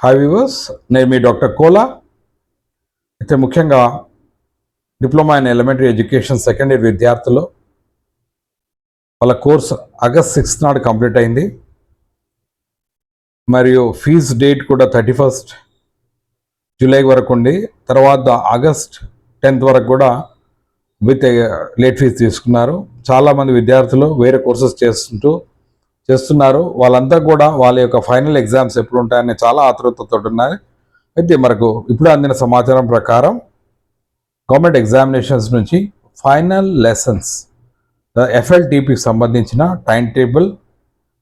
Hi viewers, నేను మీ doctor Kola. అయితే ముఖ్యంగా diploma in elementary education second year విద్యార్థులు వాళ్ళ కోర్స్ ఆగస్ట్ 6 నాడు కంప్లీట్ అయింది. మరియు ఫీజ్ డేట్ కూడా 31 జూలై వరకు ఉంది. తర్వాత ఆగస్ట్ 10 వరకు కూడా విత్ లేట్ ఫీజ్ తీసుకున్నారు. చాలామంది విద్యార్థులు వేరే కోర్సెస్ చేస్తున్నారు. వాళ్ళంతా కూడా వాళ్ళ యొక్క ఫైనల్ ఎగ్జామ్స్ ఎప్పుడు ఉంటాయని చాలా ఆతృతతో ఉన్నారు. అయితే మనకు ఇప్పుడు అందిన సమాచారం ప్రకారం గవర్నమెంట్ ఎగ్జామినేషన్స్ నుంచి ఫైనల్ లెసన్స్ ఎఫ్ఎల్టీపీకి సంబంధించిన టైం టేబుల్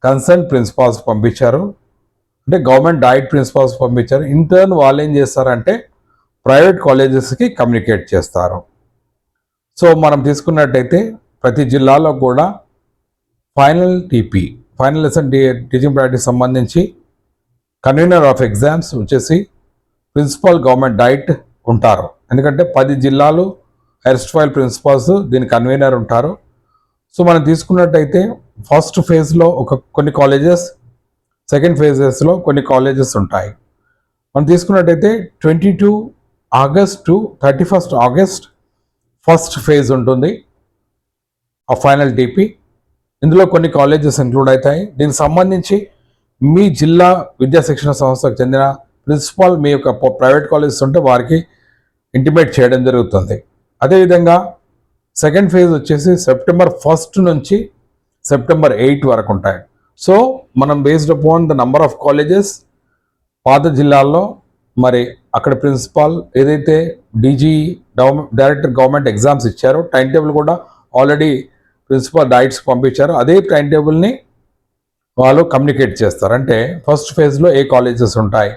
కన్సర్న్ ప్రిన్సిపాల్స్ పంపించారు. అంటే గవర్నమెంట్ డైట్ ప్రిన్సిపాల్స్ పంపించారు. ఇంటర్న్ వాళ్ళు ఏం చేస్తారంటే ప్రైవేట్ కాలేజెస్కి కమ్యూనికేట్ చేస్తారు. సో మనం తీసుకున్నట్టయితే ప్రతి జిల్లాలో కూడా ఫైనల్ లెసన్ టీచింగ్ ప్రాక్టీస్ సంబంధించి కన్వీనర్ ఆఫ్ ఎగ్జామ్స్ వచ్చేసి ప్రిన్సిపల్ గవర్నమెంట్ డైట్ ఉంటారు. ఎందుకంటే 10 జిల్లాలు ఎర్స్ట్వైల్ ప్రిన్సిపాల్స్ దీని కన్వీనర్ ఉంటారు. సో మనం తీసుకున్నట్టయితే ఫస్ట్ ఫేజ్లో కొన్ని కాలేజెస్, సెకండ్ ఫేజెస్లో కొన్ని కాలేజెస్ ఉంటాయి. మనం తీసుకున్నట్టయితే 22 August to 31 August first phase ఉంటుంది ఆ ఫైనల్ టీపీ. ఇందులో కొన్ని కాలేజెస్ ఇంక్లూడ్ అవుతాయి. దీనికి సంబంధించి మీ జిల్లా విద్యా శిక్షణ సంస్థకు చెందిన ప్రిన్సిపాల్ మీ యొక్క ప్రైవేట్ కాలేజెస్ ఉంటే వారికి ఇంటిమేట్ చేయడం జరుగుతుంది. అదేవిధంగా సెకండ్ ఫేజ్ వచ్చేసి సెప్టెంబర్ 1 నుంచి సెప్టెంబర్ 8 వరకు ఉంటాయి. సో మనం based upon the number of colleges పాత జిల్లాల్లో మరి అక్కడ ప్రిన్సిపాల్ ఏదైతే డైరెక్టర్ గవర్నమెంట్ ఎగ్జామ్స్ ఇచ్చారో టైం టేబుల్ కూడా ఆల్రెడీ ప్రిన్సిపల్ డైట్స్ పంపించారు. అదే టైం టేబుల్ని వాళ్ళు కమ్యూనికేట్ చేస్తారు. అంటే ఫస్ట్ ఫేజ్లో ఏ కాలేజెస్ ఉంటాయి,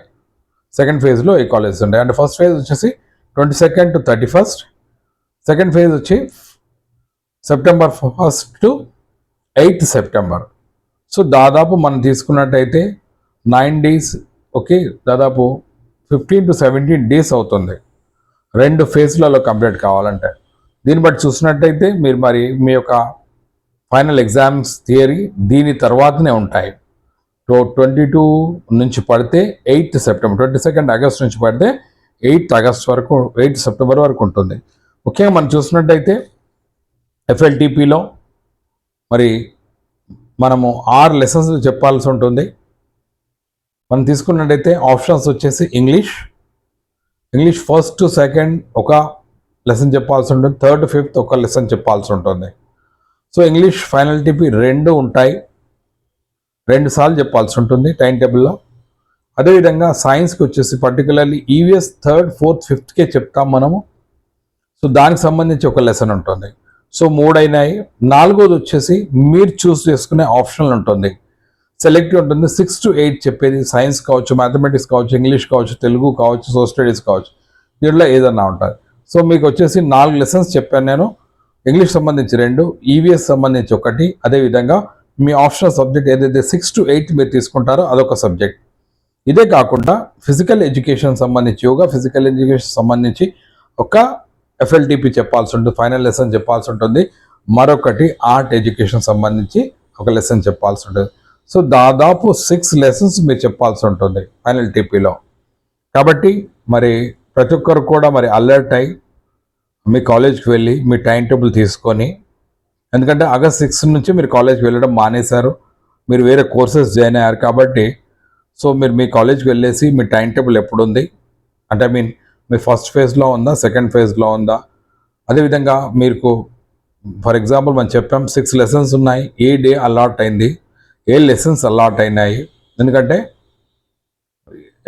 సెకండ్ ఫేజ్లో ఏ కాలేజెస్ ఉంటాయి. అంటే ఫస్ట్ ఫేజ్ వచ్చేసి 22 to 31, సెకండ్ ఫేజ్ వచ్చి సెప్టెంబర్ 1 to 8 సెప్టెంబర్. సో దాదాపు మనం తీసుకున్నట్టయితే 9 days, ఓకే, దాదాపు 15 to 17 days అవుతుంది 2 ఫేజ్లలో కంప్లీట్ కావాలంటే. దీన్ని బట్టి చూసినట్టయితే మీరు మరి మీ యొక్క ఫైనల్ ఎగ్జామ్స్ థియరీ దీని తర్వాతనే ఉంటాయి. 22 నుంచి పడితే 8 సెప్టెంబర్, 22 ఆగస్ట్ నుంచి పడితే 8 ఆగస్ట్ వరకు, 8 సెప్టెంబర్ వరకు ఉంటుంది. ముఖ్యంగా మనం చూసినట్టయితే ఎఫ్ఎల్టీపీలో మరి మనము 6 లెసన్స్ చెప్పాల్సి ఉంటుంది. మనం తీసుకున్నట్టయితే ఆప్షన్స్ వచ్చేసి ఇంగ్లీష్ ఫస్ట్ టు సెకండ్ ఒక లెసన్ చెప్పాల్సి ఉంటుంది, థర్డ్ ఫిఫ్త్ ఒక లెసన్ చెప్పాల్సి ఉంటుంది. సో ఇంగ్లీష్ ఫైనల్ టీపీ 2 ఉంటాయి, 2 సార్లు చెప్పాల్సి ఉంటుంది టైం టేబుల్లో. అదేవిధంగా సైన్స్కి వచ్చేసి పర్టికులర్లీ ఈవీఎస్ 3rd, 4th, 5thకే చెప్తాం మనము. సో దానికి సంబంధించి ఒక లెసన్ ఉంటుంది. సో 3 అయినాయి. 4వది వచ్చేసి మీరు చూస్ చేసుకునే ఆప్షనల్ ఉంటుంది, సెలెక్టివ్ ఉంటుంది. 6 to 8 చెప్పేది సైన్స్ కావచ్చు, మ్యాథమెటిక్స్ కావచ్చు, ఇంగ్లీష్ కావచ్చు, తెలుగు కావచ్చు, సోషల్ స్టడీస్ కావచ్చు, దీంట్లో ఏదన్నా ఉంటుంది. సో మీకు వచ్చేసి 4 లెసన్స్ చెప్పాను నేను. ఇంగ్లీష్ సంబంధించి 2, ఈవీఎస్ సంబంధించి 1, అదేవిధంగా మీ ఆప్షనల్ సబ్జెక్ట్ ఏదైతే 6 to 8 మీరు తీసుకుంటారో అదొక సబ్జెక్ట్. ఇదే కాకుండా ఫిజికల్ ఎడ్యుకేషన్ సంబంధించి, యోగా ఫిజికల్ ఎడ్యుకేషన్ సంబంధించి ఒక ఎఫ్ఎల్టీపీ చెప్పాల్సి ఉంటుంది, ఫైనల్ లెసన్ చెప్పాల్సి ఉంటుంది. మరొకటి ఆర్ట్ ఎడ్యుకేషన్ సంబంధించి ఒక లెసన్ చెప్పాల్సి ఉంటుంది. సో దాదాపు 6 లెసన్స్ మీరు చెప్పాల్సి ఉంటుంది ఫైనల్ టీపీలో. కాబట్టి మరి ప్రతి ఒక్కరు కూడా మరి అలర్ట్ అయ్యి మీ కాలేజ్కి వెళ్ళి మీ టైం టేబుల్ తీసుకొని, ఎందుకంటే ఆగస్ట్ 6 నుంచి మీరు కాలేజ్కి వెళ్ళడం మానేశారు, మీరు వేరే కోర్సెస్ జాయిన్ అయ్యారు. కాబట్టి సో మీరు మీ కాలేజ్కి వెళ్ళేసి మీ టైం టేబుల్ ఎప్పుడు ఉంది, అంటే మీ ఫస్ట్ ఫేజ్లో ఉందా, సెకండ్ ఫేజ్లో ఉందా, అదేవిధంగా మీకు ఫర్ ఎగ్జాంపుల్ మనం చెప్పాం 6 లెసన్స్ ఉన్నాయి, ఏ డే అలాట్ అయింది, ఏ లెసన్స్ అలాట్ అయినాయి. ఎందుకంటే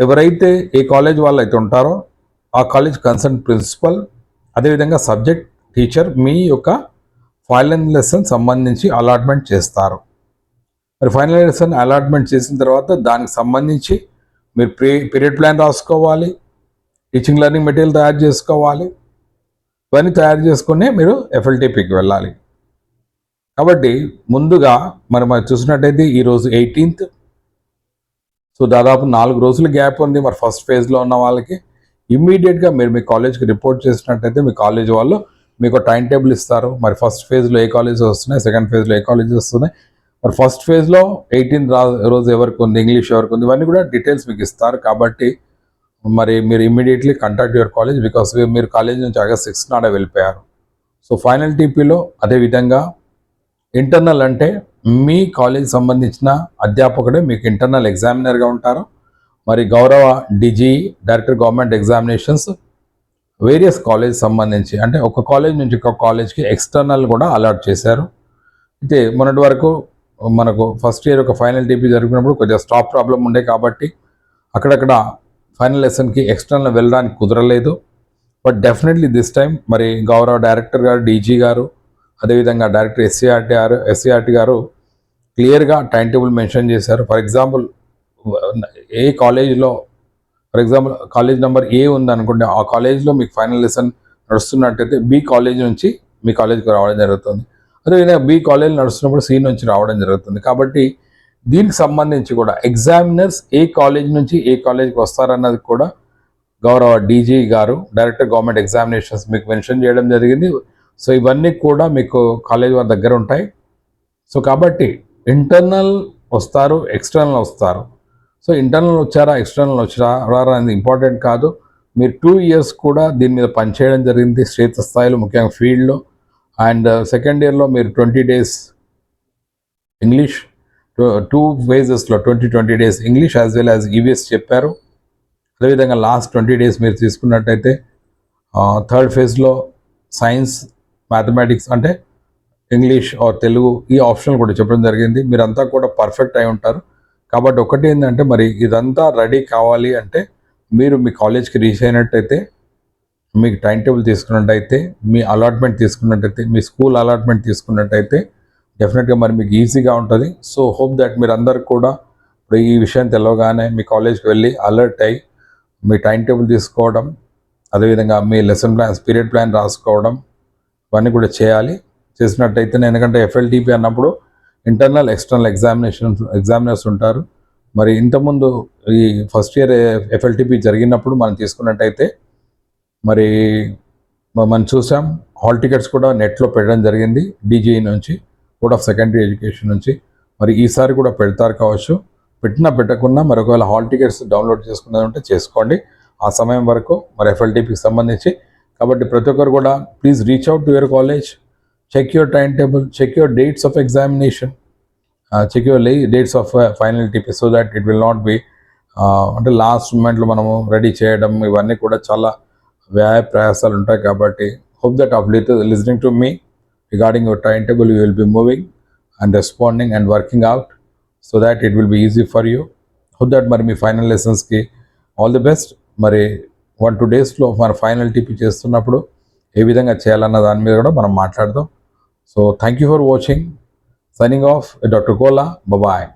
ఎవరైతే ఏ కాలేజ్ వాళ్ళు అయితే ఉంటారో ఆ కాలేజ్ కన్సర్న్ ప్రిన్సిపల్, అదేవిధంగా సబ్జెక్ట్ టీచర్ మీ యొక్క ఫైనల్ లెసన్ సంబంధించి అలాట్మెంట్ చేస్తారు. మరి ఫైనల్ లెసన్ అలాట్మెంట్ చేసిన తర్వాత దానికి సంబంధించి మీరు పీరియడ్ ప్లాన్ రాసుకోవాలి, టీచింగ్ లెర్నింగ్ మెటీరియల్ తయారు చేసుకోవాలి. ఇవన్నీ తయారు చేసుకుని మీరు ఎఫ్ఎల్టీపీకి వెళ్ళాలి. కాబట్టి ముందుగా మనం చూసినట్టయితే ఈరోజు 18th. సో దాదాపు 4 రోజుల గ్యాప్ ఉంది మరి ఫస్ట్ ఫేజ్లో ఉన్న వాళ్ళకి. ఇమ్మీడియట్గా మీరు మీ కాలేజ్కి రిపోర్ట్ చేసినట్టయితే మీ కాలేజ్ వాళ్ళు మీకు టైం టేబుల్ ఇస్తారు. మరి ఫస్ట్ ఫేజ్లో ఏ కాలేజెస్ వస్తున్నాయి, సెకండ్ ఫేజ్లో ఏ కాలేజెస్ వస్తున్నాయి, మరి ఫస్ట్ ఫేజ్లో 18 రోజు ఎవరికి ఉంది, ఇంగ్లీష్ ఎవరికి ఉంది, ఇవన్నీ కూడా డీటెయిల్స్ మీకు ఇస్తారు. కాబట్టి మరి మీరు immediately contact your college, because మీరు కాలేజ్ నుంచి ఆగస్ట్ 6 నాడే వెళ్ళిపోయారు. సో ఫైనల్ టీపీలో అదేవిధంగా ఇంటర్నల్ అంటే మీ కాలేజ్ సంబంధించిన అధ్యాపకుడే మీకు ఇంటర్నల్ ఎగ్జామినర్గా ఉంటారు. మరి గౌరవ DG director government examinations various college సంబంధించి అంటే ఒక కాలేజ్ నుంచి ఒక కాలేజ్కి ఎక్స్టర్నల్ కూడా అలాట్ చేశారు. అయితే మొన్నటి వరకు మనకు ఫస్ట్ ఇయర్ ఒక ఫైనల్ టీపీ జరిగినప్పుడు కొంచెం స్టాప్ ప్రాబ్లం ఉండే కాబట్టి అక్కడక్కడ ఫైనల్ లెసన్కి ఎక్స్టర్నల్ వెళ్ళడానికి కుదరలేదు. బట్ డెఫినెట్లీ దిస్ టైం మరి గౌరవ డైరెక్టర్ గారు, డీజీ గారు, అదేవిధంగా డైరెక్టర్ ఎస్సీఆర్టీ గారు క్లియర్గా టైం టేబుల్ మెన్షన్ చేశారు. ఫర్ ఎగ్జాంపుల్ ఏ కాలేజ్లో ఫర్ ఎగ్జాంపుల్ కాలేజ్ నెంబర్ ఏ ఉందనుకోండి, ఆ కాలేజ్లో మీకు ఫైనల్ లెసన్ నడుస్తున్నట్టయితే బి కాలేజ్ నుంచి మీ కాలేజ్కి రావడం జరుగుతుంది. అదేవిధంగా బి కాలేజ్ నడుస్తున్నప్పుడు సి నుంచి రావడం జరుగుతుంది. కాబట్టి దీనికి సంబంధించి కూడా ఎగ్జామినర్స్ ఏ కాలేజ్ నుంచి ఏ కాలేజ్కి వస్తారన్నది కూడా గౌరవ డీజీ గారు డైరెక్టర్ గవర్నమెంట్ ఎగ్జామినేషన్స్ మీకు మెన్షన్ చేయడం జరిగింది. సో ఇవన్నీ కూడా మీకు కాలేజ్ వారి దగ్గర ఉంటాయి. సో కాబట్టి ఇంటర్నల్ వస్తారు, ఎక్స్టర్నల్ వస్తారు. సో ఇంటర్నల్ వచ్చారా, ఎక్స్టర్నల్ వచ్చారా అనేది ఇంపార్టెంట్ కాదు. మీరు 2 years కూడా దీని మీద పనిచేయడం జరిగింది క్షేత్రస్థాయిలో, ముఖ్యంగా ఫీల్డ్లో. అండ్ సెకండ్ ఇయర్లో మీరు 20 days English, 2 phases-లో 20 days English as well as EVS చెప్పారు. అదేవిధంగా లాస్ట్ 20 days మీరు తీసుకున్నట్టయితే థర్డ్ ఫేజ్లో సైన్స్, మ్యాథమెటిక్స్ అంటే ఇంగ్లీష్ ఆర్ తెలుగు ఈ ఆప్షనల్ కూడా చెప్పడం జరిగింది. మీరంతా కూడా పర్ఫెక్ట్ అయి ఉంటారు. కాబట్టి ఒకటి ఏంటంటే మరి ఇదంతా రెడీ కావాలి అంటే మీరు మీ కాలేజ్కి రీచ్ అయినట్టయితే, మీకు టైం టేబుల్ తీసుకున్నట్టయితే, మీ అలాట్మెంట్ తీసుకున్నట్టయితే, మీ స్కూల్ అలాట్మెంట్ తీసుకున్నట్టయితే డెఫినెట్గా మరి మీకు ఈజీగా ఉంటుంది. సో హోప్ దట్ మీరు అందరు కూడా ఈ విషయం తెలవగానే మీ కాలేజ్కి వెళ్ళి అలర్ట్ అయ్యి మీ టైం టేబుల్ తీసుకోవడం, అదేవిధంగా మీ లెసన్ ప్లాన్స్, పీరియడ్ ప్లాన్ రాసుకోవడం ఇవన్నీ కూడా చేయాలి. చేసినట్టయితే ఎందుకంటే ఎఫ్ఎల్టీపీ అన్నప్పుడు ఇంటర్నల్ ఎక్స్టర్నల్ ఎగ్జామినర్స్ ఉంటారు. మరి ఇంతకుముందు ఈ ఫస్ట్ ఇయర్ ఎఫ్ఎల్టీపీ జరిగినప్పుడు మనం తీసుకున్నట్టయితే మరి మనం చూసాం హాల్ టికెట్స్ కూడా నెట్లో పెట్టడం జరిగింది డీజీ నుంచి, బోర్డ్ ఆఫ్ సెకండరీ ఎడ్యుకేషన్ నుంచి. మరి ఈసారి కూడా పెడతారు కావచ్చు. పెట్టకున్నా మరి ఒకవేళ హాల్ టికెట్స్ డౌన్లోడ్ చేసుకున్నది ఉంటే చేసుకోండి ఆ సమయం వరకు మరి ఎఫ్ఎల్టీపీకి సంబంధించి. కాబట్టి ప్రతి ఒక్కరు కూడా please reach out to your college, check your time table, check your dates of examination, check your dates of final TP, so that it will not be అంటే లాస్ట్ మూమెంట్లో మనము రెడీ చేయడం ఇవన్నీ కూడా చాలా వ్యాయ ప్రయాసాలు ఉంటాయి. కాబట్టి hope that of listening to me regarding your time table you will be moving and responding and working out so that it will be easy for you. Hope that మరి మీ final లెసన్స్కి all the best. మరి 1-2 daysలో మన final TP చేస్తున్నప్పుడు ఏ విధంగా చేయాలన్న దాని మీద కూడా మనం మాట్లాడదాం. So thank you for watching. Signing off, Dr. Kola. Bye-bye.